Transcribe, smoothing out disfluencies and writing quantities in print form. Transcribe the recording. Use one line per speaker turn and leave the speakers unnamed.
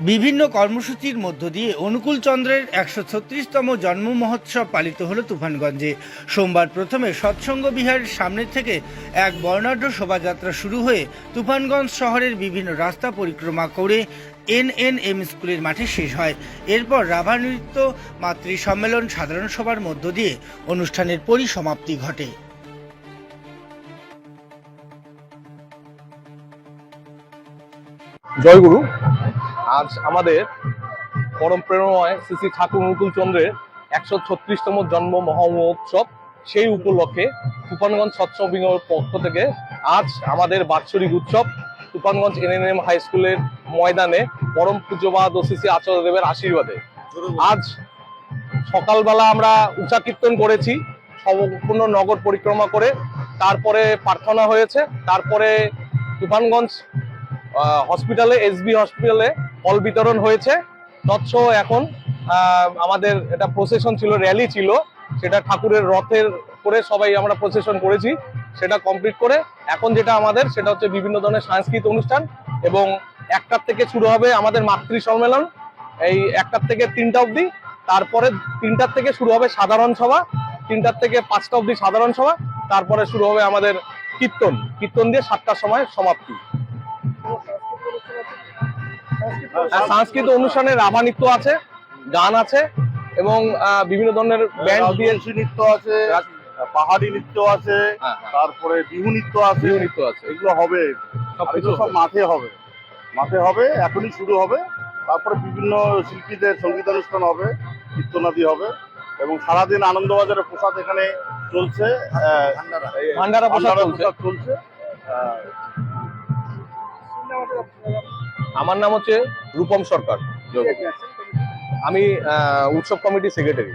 বিভিন্ন কর্মসূচির মধ্য দিয়ে অনুকূল চন্দ্রের ১৩৬তম জন্ম মহোৎসব পালিত হলো তুফানগঞ্জে। সোমবার প্রথমে সৎসঙ্গ বিহারের সামনে থেকে এক বর্ণাঢ্য শোভাযাত্রা শুরু হয়ে তুফানগঞ্জ শহরের বিভিন্ন রাস্তা পরিক্রমা করে এনএনএম স্কুলের মাঠে শেষ হয়। এরপর রাভা নৃত্য, মাতৃ সম্মেলন, সাধারণ সভার মধ্য দিয়ে অনুষ্ঠানের পরিসমাপ্তি ঘটে।
জয়গুরু। আজ আমাদের পরম প্রেরণাময় শ্রী শ্রী ঠাকুর অনুকূল চন্দ্রের ১৩৬তম জন্ম মহোৎসব। সেই উপলক্ষে তুফানগঞ্জ সৎসঙ্গ বিহারের পক্ষ থেকে আজ আমাদের বাৎসরিক উৎসব তুফানগঞ্জ এনএনএম হাই স্কুলের ময়দানে পরম পূজ্যপাদ ও শ্রী শ্রী আচার্যদেবের আশীর্বাদে আজ সকালবেলা আমরা উঁচা কীর্তন করেছি, সম্পূর্ণ নগর পরিক্রমা করে। তারপরে প্রার্থনা হয়েছে, তারপরে তুফানগঞ্জ হসপিটালে, এসবি হসপিটালে ফল বিতরণ হয়েছে। তৎস এখন আমাদের এটা প্রসেশন ছিল, র্যালি ছিল, সেটা ঠাকুরের রথের করে সবাই আমরা প্রসেশন করেছি। সেটা কমপ্লিট করে এখন যেটা আমাদের সেটা হচ্ছে বিভিন্ন ধরনের সাংস্কৃতিক অনুষ্ঠান, এবং ১টার থেকে শুরু হবে আমাদের মাতৃ সম্মেলন, এই ১টার থেকে ৩টা অবধি। তারপরে ৩টার থেকে শুরু হবে সাধারণ সভা, ৩টার থেকে ৫টা অবধি সাধারণ সভা। তারপরে শুরু হবে আমাদের কীর্তন দিয়ে ৭টার সময় সমাপ্তি। সাংস্কৃতিক অনুষ্ঠানে রাভা নৃত্য আছে, গান আছে, এবং বিভিন্ন ধরনের ব্যান্ড দিয়ে
নৃত্য আছে, পাহাড়ি নৃত্য আছে, তারপরে বিহু নৃত্য আছে, এগুলো হবে। সবকিছু সব মাঠে হবে, এখনই শুরু হবে। তারপরে বিভিন্ন শিল্পীদের সঙ্গীতানুষ্ঠান হবে, কীর্তনাদি হবে, এবং সারাদিন আনন্দবাজারের প্রসাদ এখানে চলছে,
ভান্ডারা প্রসাদ
চলছে।
আমার নাম হচ্ছে রূপম সরকার, আমি উৎসব কমিটির সেক্রেটারি।